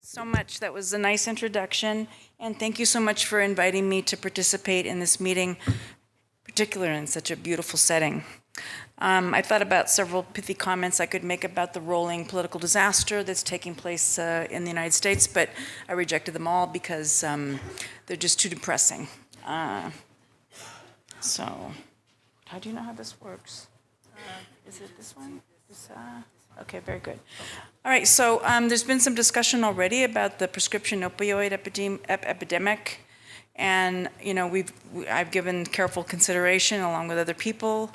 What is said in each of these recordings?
So much. That was a nice introduction, and thank you so much for inviting me to participate in this meeting, particularly in such a beautiful setting. I thought about several pithy comments I could make about the rolling political disaster that's taking place in the United States, but I rejected them all because they're just too depressing. So, how do you know how this works? Is it this one? Okay, very good. All right, so there's been some discussion already about the prescription opioid epidemic, and I've given careful consideration along with other people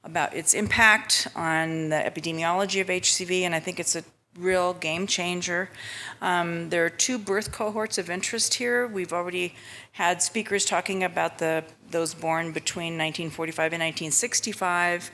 about its impact on the epidemiology of HCV, and I think it's a real game changer. There are two birth cohorts of interest here. We've already had speakers talking about those born between 1945 and 1965.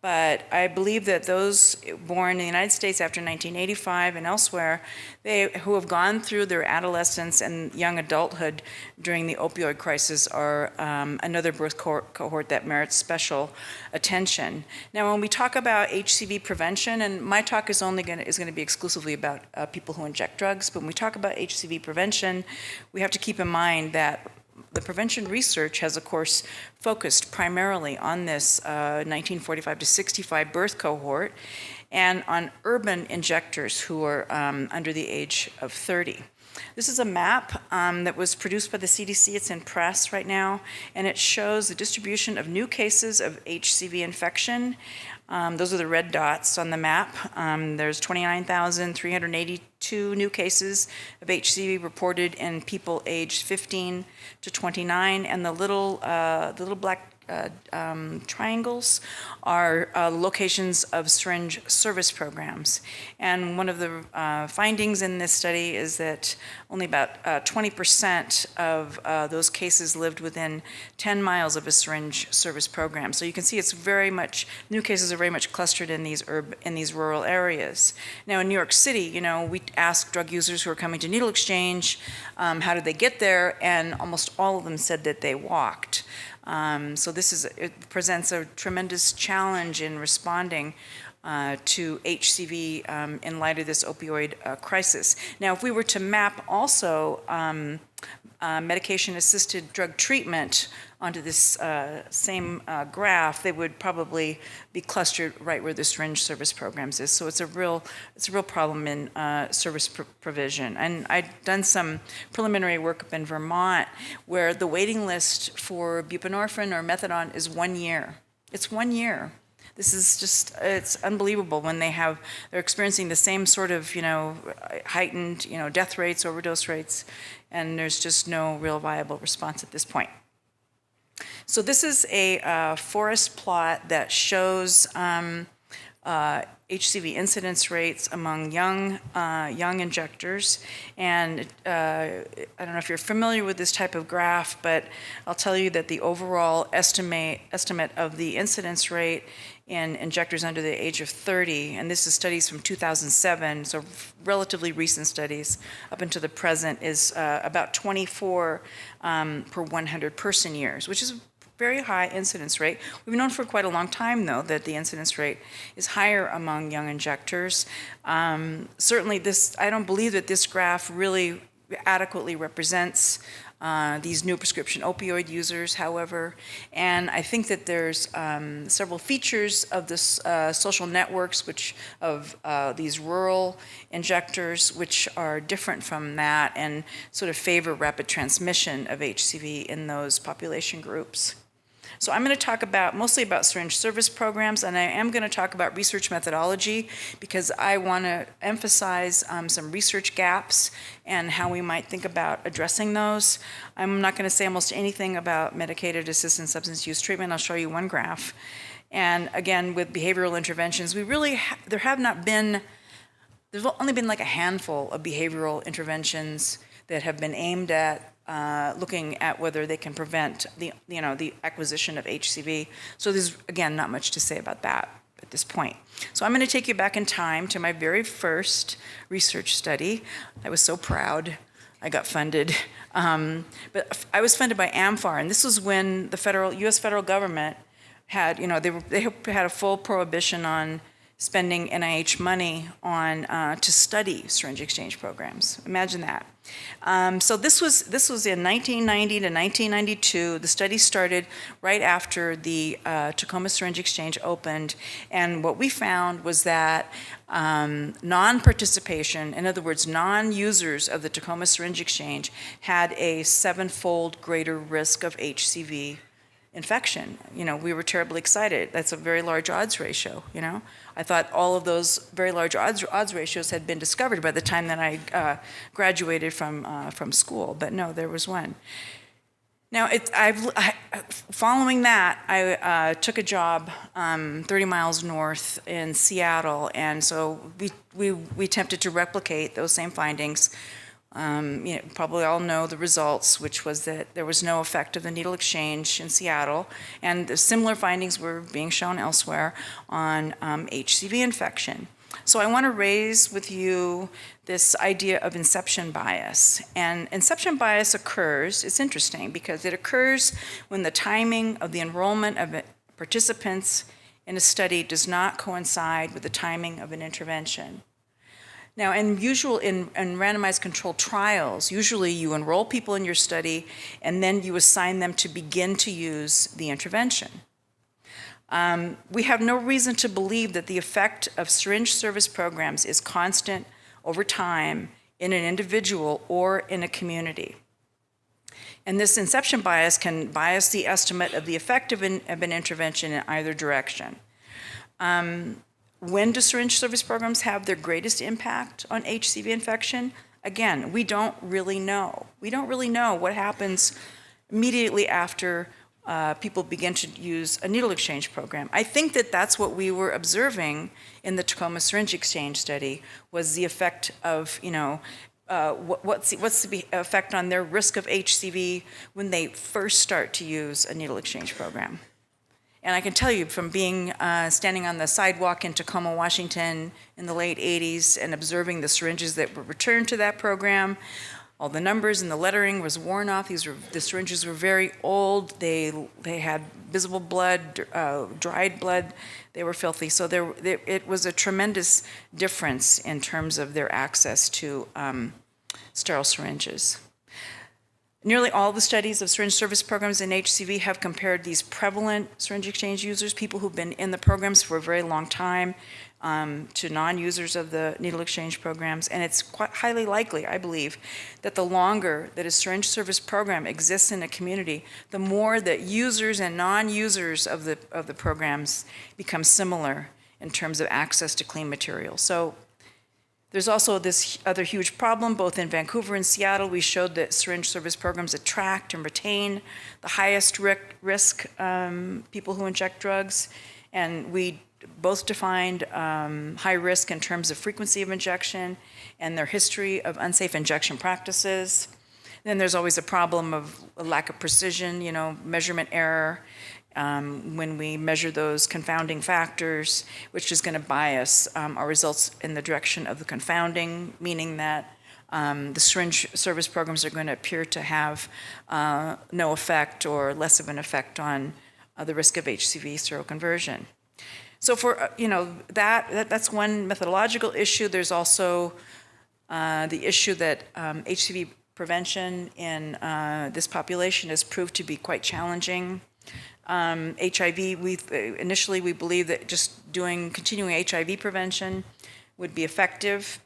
But I believe that those born in the United States after 1985 and elsewhere, who have gone through their adolescence and young adulthood during the opioid crisis are another birth cohort that merits special attention. Now, when we talk about HCV prevention, and my talk is going to be exclusively about people who inject drugs, but when we talk about HCV prevention, we have to keep in mind that the prevention research has, of course, focused primarily on this 1945 to 65 birth cohort and on urban injectors who are under the age of 30. This is a map that was produced by the CDC. It's in press right now, and it shows the distribution of new cases of HCV infection. Those are the red dots on the map. There's 29,382 new cases of HCV reported in people aged 15 to 29, and the little black triangles are locations of syringe service programs. And one of the findings in this study is that only about 20% of those cases lived within 10 miles of a syringe service program. So you can see new cases are very much clustered in these rural areas. Now in New York City, we asked drug users who are coming to needle exchange, how did they get there? And almost all of them said that they walked. So it presents a tremendous challenge in responding to HCV in light of this opioid crisis. Now, if we were to map also medication-assisted drug treatment onto this same graph, they would probably be clustered right where the syringe service programs is. So it's a real problem in service provision. And I've done some preliminary work up in Vermont where the waiting list for buprenorphine or methadone is 1 year. It's 1 year. This is it's unbelievable when they're experiencing the same sort of, heightened, death rates, overdose rates, and there's just no real viable response at this point. So this is a forest plot that shows HCV incidence rates among young injectors, and I don't know if you're familiar with this type of graph, but I'll tell you that the overall estimate of the incidence rate in injectors under the age of 30, and this is studies from 2007, so relatively recent studies up until the present, is about 24 per 100 person years, which is a very high incidence rate. We've known for quite a long time, though, that the incidence rate is higher among young injectors. Certainly, I don't believe that this graph really adequately represents these new prescription opioid users, however, and I think that there's several features of this social networks of these rural injectors which are different from that and sort of favor rapid transmission of HCV in those population groups. So I'm going to talk mostly about syringe service programs, and I am going to talk about research methodology because I want to emphasize some research gaps and how we might think about addressing those. I'm not going to say almost anything about medicated assisted substance use treatment. I'll show you one graph. And again, with behavioral interventions, there's only been like a handful of behavioral interventions that have been aimed at looking at whether they can prevent the acquisition of HCV. So there's, again, not much to say about that at this point. So I'm going to take you back in time to my very first research study. I was so proud I got funded. But I was funded by AMFAR, and this was when the U.S. federal government had, they had a full prohibition on spending NIH money on to study syringe exchange programs. Imagine that. So this was in 1990 to 1992. The study started right after the Tacoma Syringe Exchange opened, and what we found was that non-participation, in other words, non-users of the Tacoma Syringe Exchange, had a 7-fold greater risk of HCV infection. We were terribly excited. That's a very large odds ratio, I thought all of those very large odds ratios had been discovered by the time that I graduated from school, but no, there was one. Now, following that, I took a job 30 miles north in Seattle, and so we attempted to replicate those same findings. Probably all know the results, which was that there was no effect of the needle exchange in Seattle, and the similar findings were being shown elsewhere on HCV infection. So I want to raise with you this idea of inception bias. And inception bias occurs, it's interesting, because it occurs when the timing of the enrollment of participants in a study does not coincide with the timing of an intervention. Now, in randomized controlled trials, usually you enroll people in your study and then you assign them to begin to use the intervention. We have no reason to believe that the effect of syringe service programs is constant over time in an individual or in a community. And this inception bias can bias the estimate of the effect of an intervention in either direction. When do syringe service programs have their greatest impact on HCV infection? Again, we don't really know. We don't really know what happens immediately after people begin to use a needle exchange program. I think that that's what we were observing in the Tacoma Syringe Exchange study, was the effect of, what's the effect on their risk of HCV when they first start to use a needle exchange program. And I can tell you from being standing on the sidewalk in Tacoma, Washington in the late 80s and observing the syringes that were returned to that program, all the numbers and the lettering was worn off. The syringes were very old. They had visible blood, dried blood. They were filthy. So it was a tremendous difference in terms of their access to sterile syringes. Nearly all the studies of syringe service programs in HCV have compared these prevalent syringe exchange users, people who've been in the programs for a very long time, to non-users of the needle exchange programs. And it's quite highly likely, I believe, that the longer that a syringe service program exists in a community, the more that users and non-users of the programs become similar in terms of access to clean material. So there's also this other huge problem, both in Vancouver and Seattle. We showed that syringe service programs attract and retain the highest risk people who inject drugs. And we both defined high risk in terms of frequency of injection and their history of unsafe injection practices. Then there's always a problem of a lack of precision, measurement error, when we measure those confounding factors, which is going to bias our results in the direction of the confounding, meaning that the syringe service programs are going to appear to have no effect or less of an effect on the risk of HCV seroconversion. So for that's one methodological issue. There's also the issue that HCV prevention in this population has proved to be quite challenging. HIV, initially we believed that just continuing HIV prevention would be effective.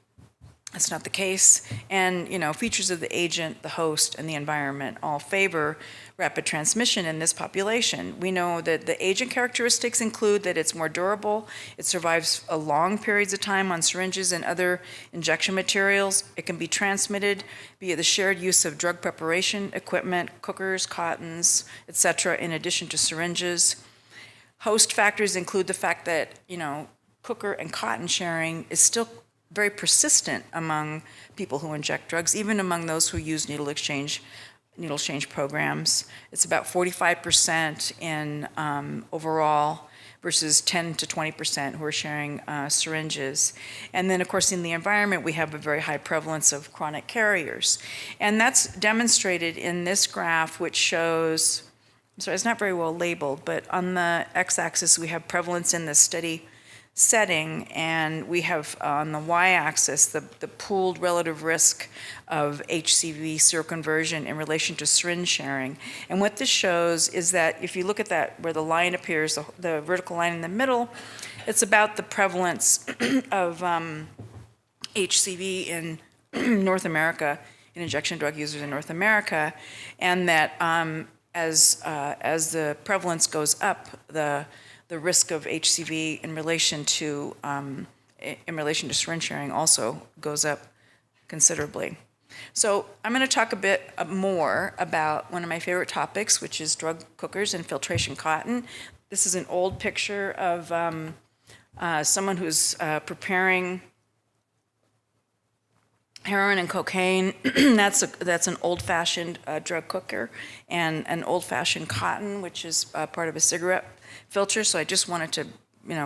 That's not the case. And, features of the agent, the host, and the environment all favor rapid transmission in this population. We know that the agent characteristics include that it's more durable, it survives a long periods of time on syringes and other injection materials, it can be transmitted via the shared use of drug preparation equipment, cookers, cottons, etc., in addition to syringes. Host factors include the fact that, cooker and cotton sharing is still very persistent among people who inject drugs, even among those who use needle exchange programs. It's about 45% in overall versus 10 to 20% who are sharing syringes. And then, of course, in the environment, we have a very high prevalence of chronic carriers. And that's demonstrated in this graph, which shows, it's not very well labeled, but on the x-axis, we have prevalence in the steady setting, and we have on the y-axis the pooled relative risk of HCV seroconversion in relation to syringe sharing. And what this shows is that if you look at that where the line appears, the vertical line in the middle, it's about the prevalence of HCV in North America, in injection drug users in North America, and that as the prevalence goes up, the risk of HCV in relation to syringe sharing also goes up considerably. So I'm going to talk a bit more about one of my favorite topics, which is drug cookers and filtration cotton. This is an old picture of someone who's preparing heroin and cocaine. That's an old-fashioned drug cooker, and an old-fashioned cotton, which is part of a cigarette filter. So I just wanted to,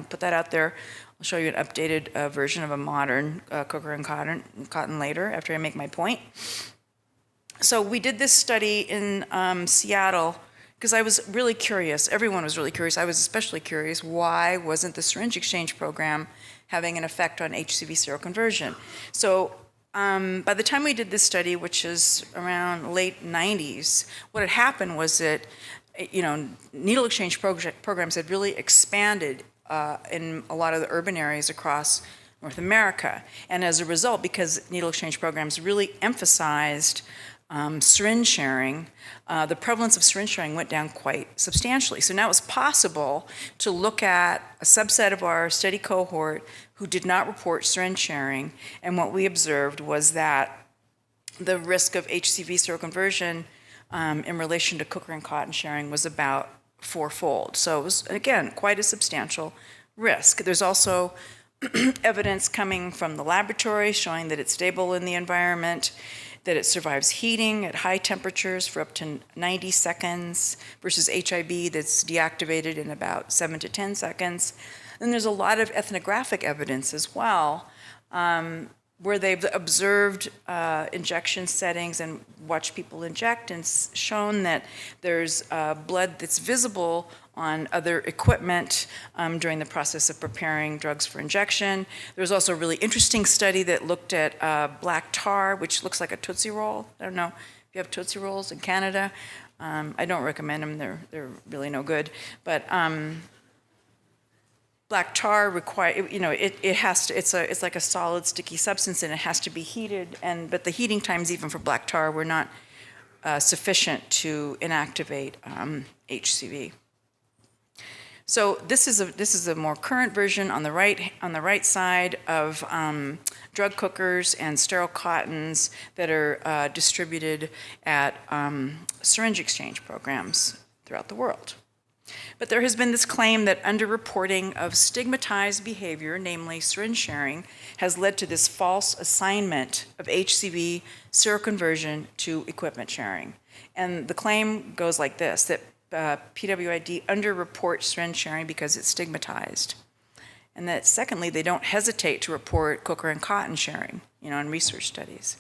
put that out there. I'll show you an updated version of a modern cooker and cotton later after I make my point. So we did this study in Seattle because I was really curious. Everyone was really curious. I was especially curious. Why wasn't the syringe exchange program having an effect on HCV seroconversion? So by the time we did this study, which is around late 90s, what had happened was that needle exchange programs had really expanded in a lot of the urban areas across North America. And as a result, because needle exchange programs really emphasized syringe sharing, the prevalence of syringe sharing went down quite substantially. So now it's possible to look at a subset of our study cohort who did not report syringe sharing, and what we observed was that the risk of HCV seroconversion in relation to cooker and cotton sharing was about fourfold. So it was, again, quite a substantial risk. There's also evidence coming from the laboratory showing that it's stable in the environment, that it survives heating at high temperatures for up to 90 seconds versus HIB that's deactivated in about 7 to 10 seconds. And there's a lot of ethnographic evidence as well, where they've observed injection settings and watched people inject and shown that there's blood that's visible on other equipment during the process of preparing drugs for injection. There's also a really interesting study that looked at black tar, which looks like a Tootsie Roll. I don't know if you have Tootsie Rolls in Canada. I don't recommend them. They're really no good. But black tar it's like a solid sticky substance, and it has to be heated. But the heating times, even for black tar, were not sufficient to inactivate HCV. So this is a more current version on the right side of drug cookers and sterile cottons that are distributed at syringe exchange programs throughout the world. But there has been this claim that underreporting of stigmatized behavior, namely syringe sharing, has led to this false assignment of HCV seroconversion to equipment sharing. And the claim goes like this, that PWID underreports syringe sharing because it's stigmatized. And that secondly, they don't hesitate to report cooker and cotton sharing, in research studies.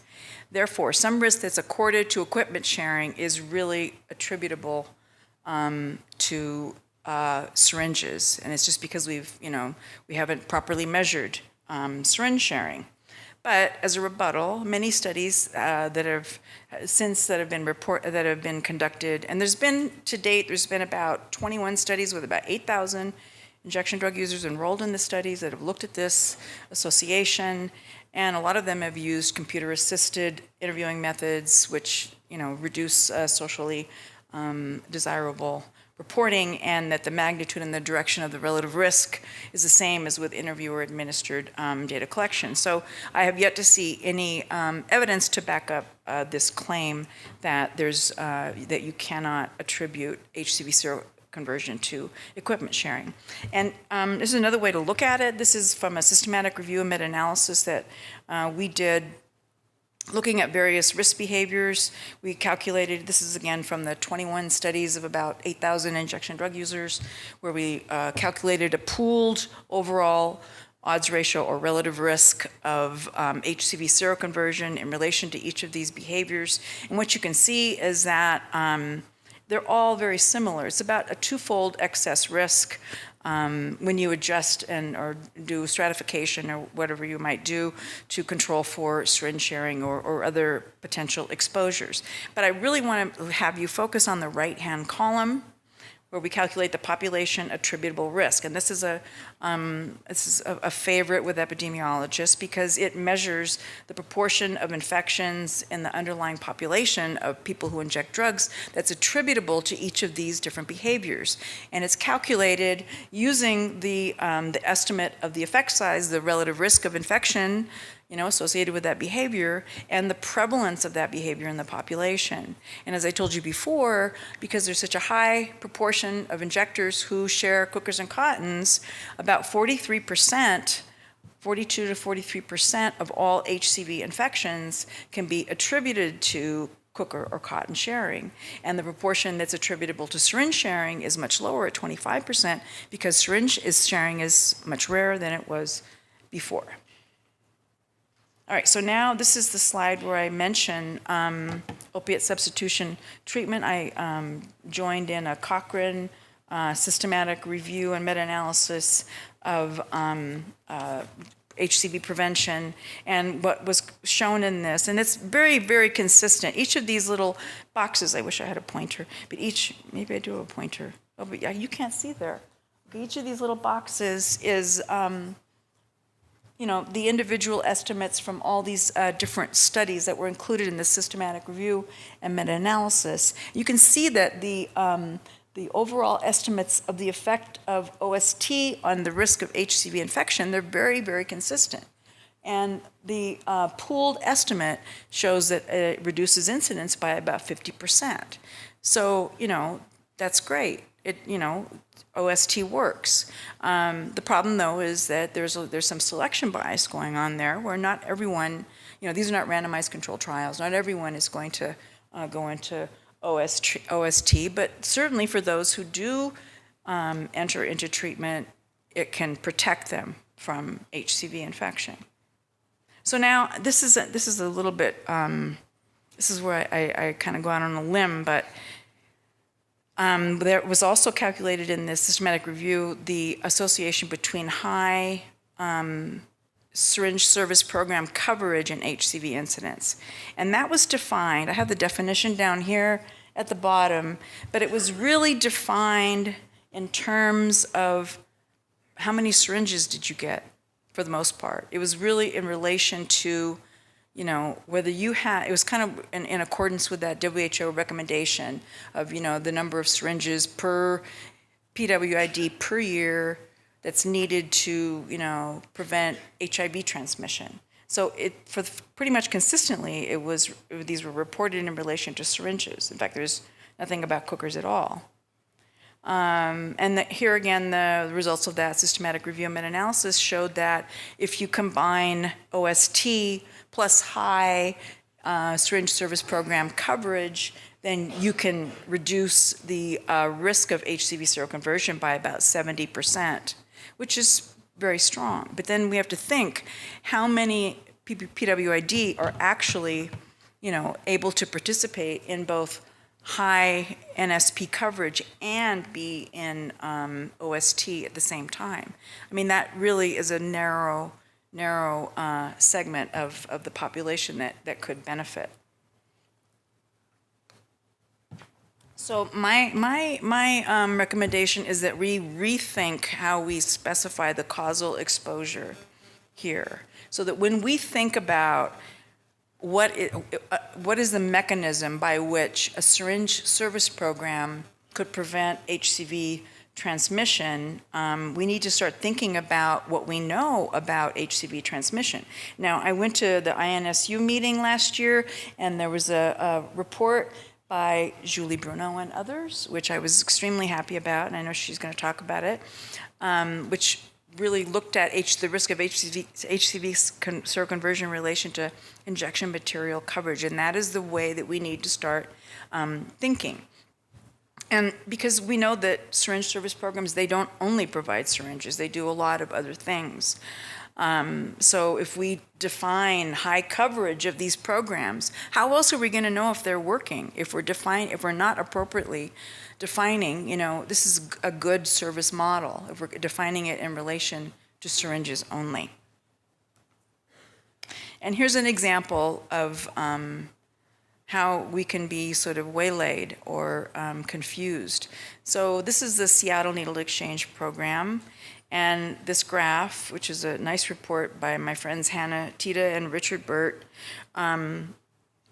Therefore, some risk that's accorded to equipment sharing is really attributable to syringes, and it's just because we haven't properly measured syringe sharing. But as a rebuttal, many studies that have been conducted, and there's been about 21 studies with about 8,000 injection drug users enrolled in the studies that have looked at this association, and a lot of them have used computer-assisted interviewing methods, which reduce socially desirable reporting, and that the magnitude and the direction of the relative risk is the same as with interviewer-administered data collection. So I have yet to see any evidence to back up this claim that that you cannot attribute HCV seroconversion to equipment sharing. And this is another way to look at it. This is from a systematic review and meta-analysis that we did looking at various risk behaviors. We calculated, this is again from the 21 studies of about 8,000 injection drug users, where we calculated a pooled overall odds ratio or relative risk of HCV seroconversion in relation to each of these behaviors. And what you can see is that they're all very similar. It's about a twofold excess risk when you adjust or do stratification or whatever you might do to control for syringe sharing or other potential exposures. But I really want to have you focus on the right-hand column where we calculate the population attributable risk. And this is a favorite with epidemiologists because it measures the proportion of infections in the underlying population of people who inject drugs that's attributable to each of these different behaviors. And it's calculated using the estimate of the effect size, the relative risk of infection, associated with that behavior, and the prevalence of that behavior in the population. And as I told you before, because there's such a high proportion of injectors who share cookers and cottons, about 43%, 42 to 43% of all HCV infections can be attributed to cooker or cotton sharing. And the proportion that's attributable to syringe sharing is much lower at 25% because syringe sharing is much rarer than it was before. All right, so now this is the slide where I mention opiate substitution treatment. I joined in a Cochrane systematic review and meta-analysis of HCV prevention, and what was shown in this, and it's very, very consistent. Each of these little boxes, I wish I had a pointer, but maybe I do have a pointer. Oh, but yeah, you can't see there. Each of these little boxes is the individual estimates from all these different studies that were included in the systematic review and meta-analysis. You can see that the overall estimates of the effect of OST on the risk of HCV infection, they're very, very consistent. And the pooled estimate shows that it reduces incidence by about 50%. So, that's great. OST works. The problem, though, is that there's some selection bias going on there where not everyone, these are not randomized controlled trials. Not everyone is going to go into OST, but certainly for those who do enter into treatment, it can protect them from HCV infection. So now this is a little bit, this is where I kind of go out on a limb, but there was also calculated in this systematic review the association between high syringe service program coverage and HCV incidence. And that was defined, I have the definition down here at the bottom, but it was really defined in terms of how many syringes did you get for the most part. It was really in relation to whether you had, it was kind of in accordance with that WHO recommendation of, the number of syringes per PWID per year that's needed to, prevent HIV transmission. So pretty much consistently, these were reported in relation to syringes. In fact, there's nothing about cookers at all. And here again, the results of that systematic review and meta-analysis showed that if you combine OST plus high syringe service program coverage, then you can reduce the risk of HCV seroconversion by about 70%, which is very strong. But then we have to think how many PWID are actually, able to participate in both high NSP coverage and be in OST at the same time. I mean, that really is a narrow segment of the population that could benefit. So my recommendation is that we rethink how we specify the causal exposure here, so that when we think about what is the mechanism by which a syringe service program could prevent HCV transmission, we need to start thinking about what we know about HCV transmission. Now, I went to the INSU meeting last year, and there was a report by Julie Bruno and others, which I was extremely happy about, and I know she's going to talk about it, which really looked at the risk of HCV seroconversion in relation to injection material coverage, and that is the way that we need to start thinking. And because we know that syringe service programs, they don't only provide syringes, they do a lot of other things. So if we define high coverage of these programs, how else are we going to know if they're working? If we're not appropriately defining, this is a good service model, if we're defining it in relation to syringes only. And here's an example of how we can be sort of waylaid or confused. So this is the Seattle Needle Exchange Program. And this graph, which is a nice report by my friends Hannah Tita and Richard Burt,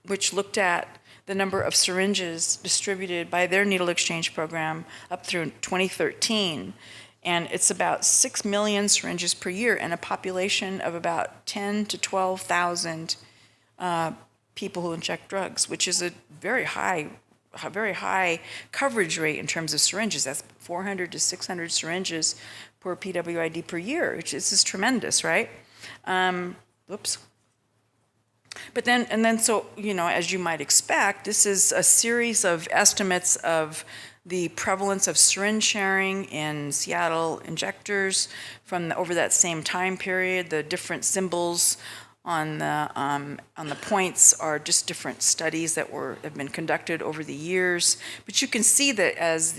which looked at the number of syringes distributed by their needle exchange program up through 2013. And it's about 6 million syringes per year and a population of about 10 to 12,000 people who inject drugs, which is a very high coverage rate in terms of syringes. That's 400 to 600 syringes per PWID per year, which is tremendous, right? Whoops. But then, as you might expect, this is a series of estimates of the prevalence of syringe sharing in Seattle injectors from over that same time period. The different symbols on the points are just different studies that have been conducted over the years. But you can see that as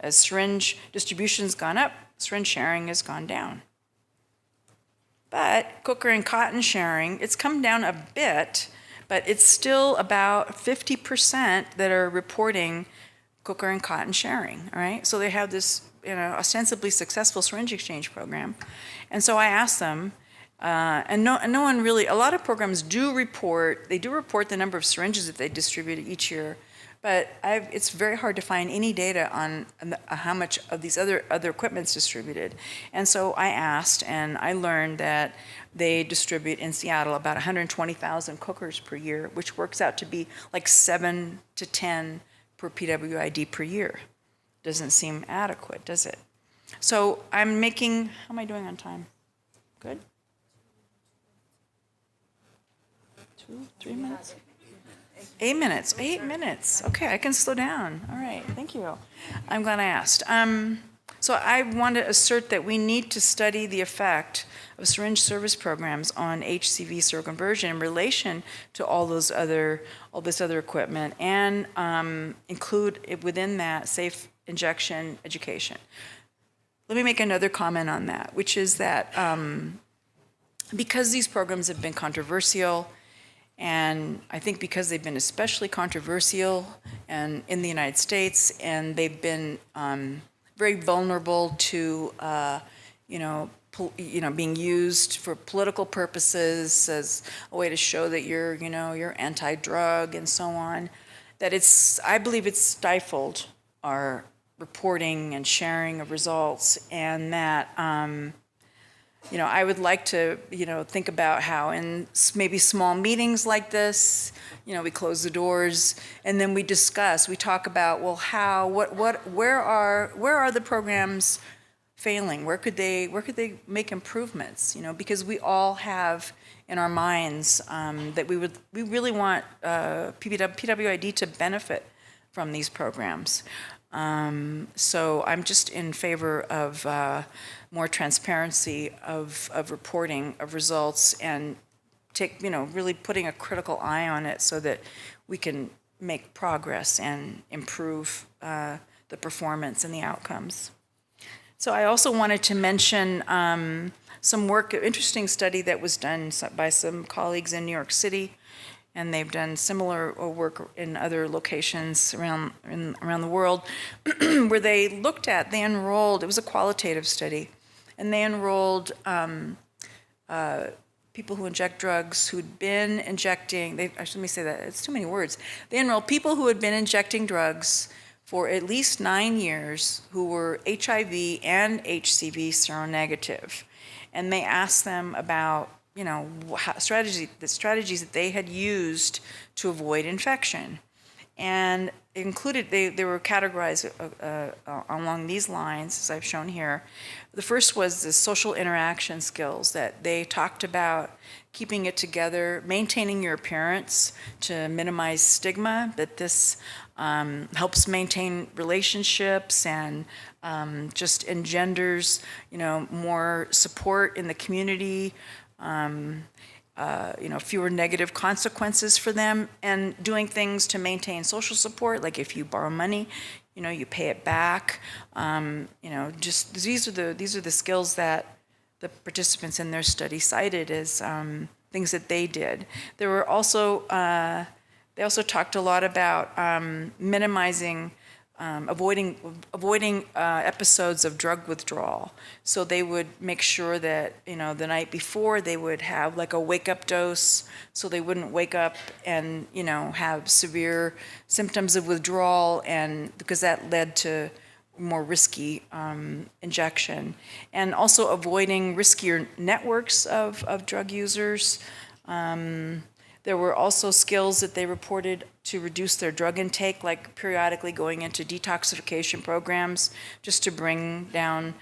syringe distribution's gone up, syringe sharing has gone down. But cooker and cotton sharing, it's come down a bit, but it's still about 50% that are reporting cooker and cotton sharing, all right? So they have this, ostensibly successful syringe exchange program. And so I asked them, and no one really, a lot of programs do report the number of syringes that they distribute each year, but it's very hard to find any data on how much of these other equipment's distributed. And so I asked, and I learned that they distribute in Seattle about 120,000 cookers per year, which works out to be like 7 to 10 per PWID per year. Doesn't seem adequate, does it? So I'm making, how am I doing on time? Good? 3 minutes? 8 minutes. 8 minutes. Okay, I can slow down. All right, thank you. I'm glad I asked. So I want to assert that we need to study the effect of syringe service programs on HCV seroconversion in relation to all this other equipment, and include within that safe injection education. Let me make another comment on that, which is that because these programs have been controversial, and I think because they've been especially controversial and in the United States, and they've been very vulnerable to, being used for political purposes as a way to show that you're anti-drug and so on, that I believe it's stifled our reporting and sharing of results, and that I would like to, think about how in maybe small meetings like this, we close the doors and then we talk about, well, where are the programs failing? Where could they make improvements? Because we all have in our minds that we really want PWID to benefit from these programs. So I'm just in favor of more transparency of reporting of results, and really putting a critical eye on it so that we can make progress and improve the performance and the outcomes. So I also wanted to mention some work, an interesting study that was done by some colleagues in New York City, and they've done similar work in other locations around the world, where they enrolled, it was a qualitative study, and they enrolled people who inject drugs who'd been injecting, let me say that, it's too many words. They enrolled people who had been injecting drugs for at least 9 years who were HIV and HCV seronegative. And they asked them about the strategies that they had used to avoid infection. And included, they were categorized along these lines, as I've shown here. The first was the social interaction skills, that they talked about keeping it together, maintaining your appearance to minimize stigma, that this helps maintain relationships and just engenders, more support in the community, fewer negative consequences for them, and doing things to maintain social support, like if you borrow money, you pay it back. Just these are the skills that the participants in their study cited as things that they did. There were also they also talked a lot about minimizing, avoiding episodes of drug withdrawal. So they would make sure that the night before they would have like a wake-up dose, so they wouldn't wake up and have severe symptoms of withdrawal, and because that led to more risky injection, and also avoiding riskier networks of drug users. There were also skills that they reported to reduce their drug intake, like periodically going into detoxification programs just to bring down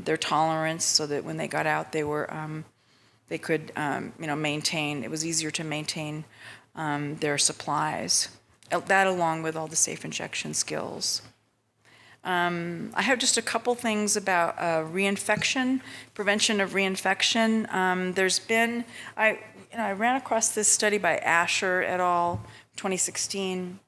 their tolerance, so that when they got out, they could maintain. It was easier to maintain their supplies. That, along with all the safe injection skills. I have just a couple things about reinfection, prevention of reinfection. There's been, I ran across this study by Asher et al., 2016,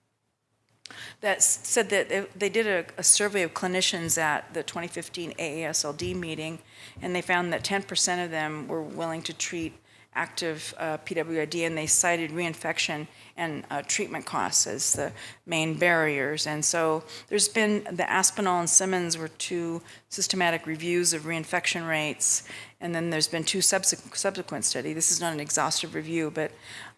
that said that they did a survey of clinicians at the 2015 AASLD meeting, and they found that 10% of them were willing to treat active PWID, and they cited reinfection and treatment costs as the main barriers. And so there's been, the Aspinall and Simmons were two systematic reviews of reinfection rates, and then there's been two subsequent studies. This is not an exhaustive review, but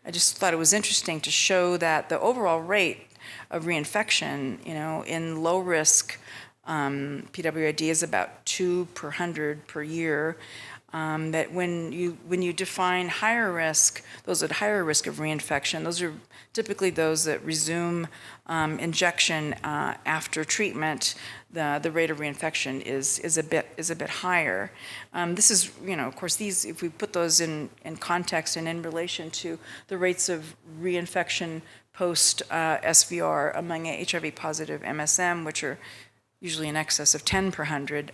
I just thought it was interesting to show that the overall rate of reinfection, in low risk PWID is about 2 per 100 per year. That when you define higher risk, those at higher risk of reinfection, those are typically those that resume injection after treatment. The rate of reinfection is a bit higher. This is, of course, these, if we put those in context and in relation to the rates of reinfection post SVR among HIV positive MSM, which are usually in excess of 10 per 100.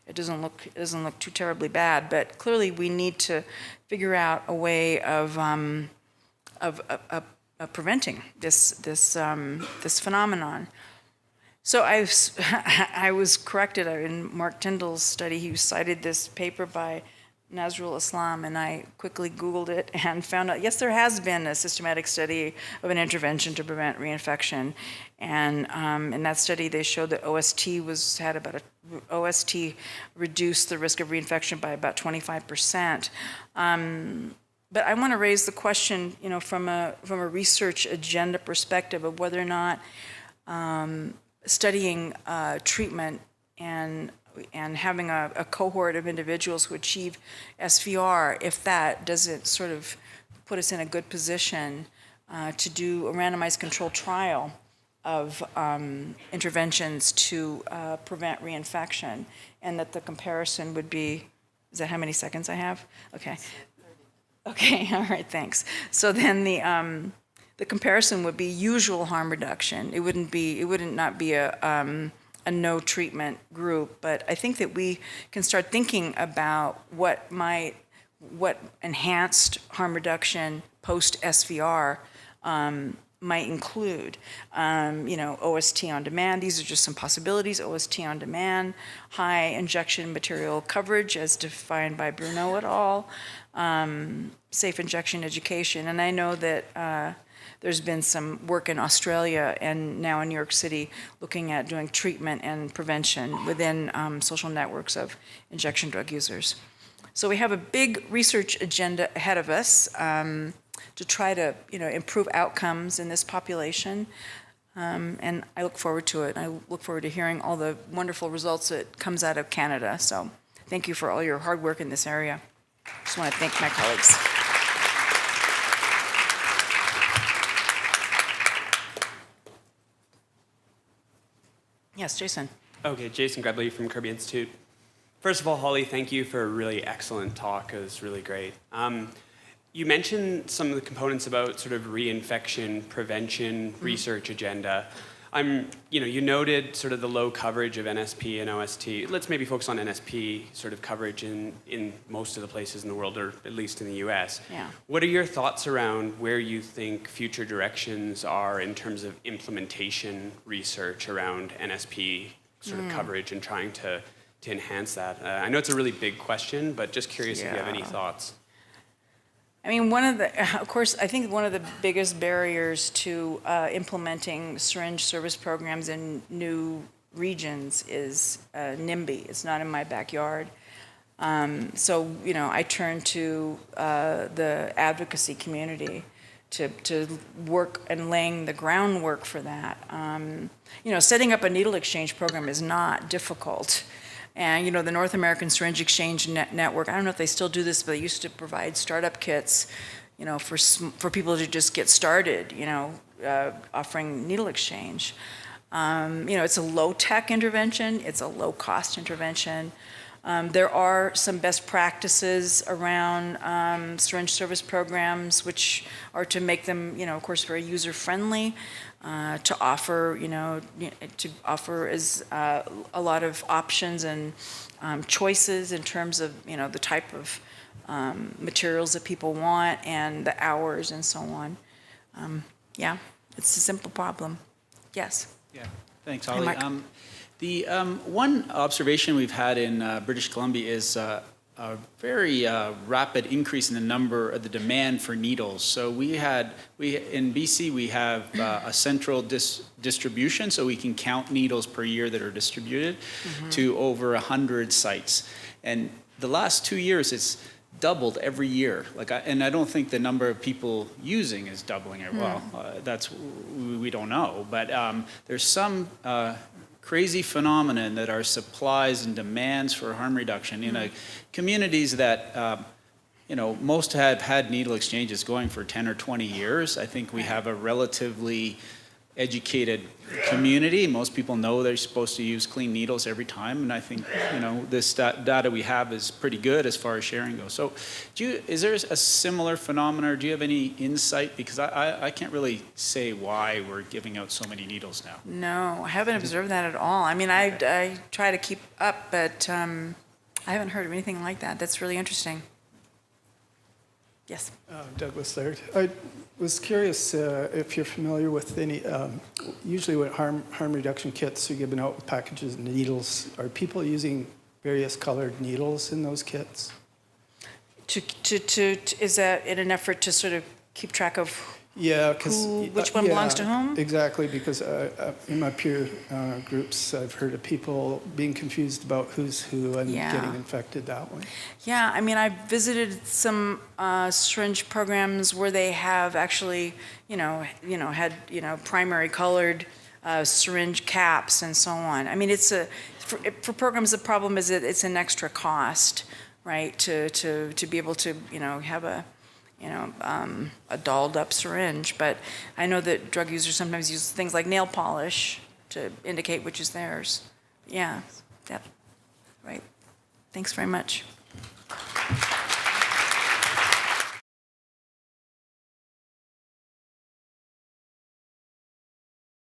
It doesn't look too terribly bad, but clearly we need to figure out a way of preventing this phenomenon. So I was corrected in Mark Tyndall's study. He cited this paper by Nazrul Islam, and I quickly Googled it and found out, yes, there has been a systematic study of an intervention to prevent reinfection. And in that study, they showed that OST reduced the risk of reinfection by about 25%. But I want to raise the question, from a research agenda perspective of whether or not studying treatment and having a cohort of individuals who achieve SVR, if that doesn't sort of put us in a good position to do a randomized controlled trial of interventions to prevent reinfection, and that the comparison would be, is that how many seconds I have? Okay. Okay, all right, thanks. So then the comparison would be usual harm reduction. It wouldn't not be a no treatment group, but I think that we can start thinking about what enhanced harm reduction post SVR might include. OST on demand, these are just some possibilities. OST on demand, high injection material coverage as defined by Bruno et al., safe injection education. And I know that there's been some work in Australia and now in New York City looking at doing treatment and prevention within social networks of injection drug users. So we have a big research agenda ahead of us to try to improve outcomes in this population. And I look forward to it. I look forward to hearing all the wonderful results that comes out of Canada. So thank you for all your hard work in this area. Just want to thank my colleagues. Yes, Jason. Okay, Jason Grebley from Kirby Institute. First of all, Holly, thank you for a really excellent talk. It was really great. You mentioned some of the components about sort of reinfection prevention research agenda. You noted sort of the low coverage of NSP and OST. Let's maybe focus on NSP sort of coverage in most of the places in the world, or at least in the US. Yeah. What are your thoughts around where you think future directions are in terms of implementation research around NSP sort of coverage and trying to enhance that? I know it's a really big question, but just curious if you have any thoughts. I mean, of course, I think one of the biggest barriers to implementing syringe service programs in new regions is NIMBY. It's not in my backyard. So, I turn to the advocacy community to work and laying the groundwork for that. Setting up a needle exchange program is not difficult. And, the North American Syringe Exchange Network, I don't know if they still do this, but they used to provide startup kits, for people to just get started, offering needle exchange. It's a low-tech intervention. It's a low-cost intervention. There are some best practices around syringe service programs, which are to make them, of course, very user-friendly. To offer as a lot of options and choices in terms of, the type of materials that people want and the hours and so on. Yeah, it's a simple problem. Yes. Yeah, thanks, Holly. The one observation we've had in British Columbia is a very rapid increase in the demand for needles. So in BC we have a central distribution, so we can count needles per year that are distributed to over 100 sites. And the last 2 years it's doubled every year. And I don't think the number of people using is doubling it. Well, we don't know, but there's some crazy phenomenon that our supplies and demands for harm reduction in communities that most have had needle exchanges going for 10 or 20 years. I think we have a relatively educated community. Most people know they're supposed to use clean needles every time, and I think this data we have is pretty good as far as sharing goes. So is there a similar phenomenon, or do you have any insight? Because I can't really say why we're giving out so many needles now. No, I haven't observed that at all. I mean, I try to keep up, but I haven't heard of anything like that. That's really interesting. Yes. Douglas Laird. I was curious if you're familiar with any, usually with harm reduction kits are given out with packages of needles. Are people using various colored needles in those kits? Is that in an effort to sort of keep track of which one belongs to whom? Exactly, because in my peer groups, I've heard of people being confused about who's who and getting infected that way. Yeah, I mean, I visited some syringe programs where they have actually, had primary colored syringe caps and so on. I mean, for programs, the problem is that it's an extra cost, right? To be able to have a dolled up syringe. But I know that drug users sometimes use things like nail polish to indicate which is theirs. Yeah, right. Thanks very much.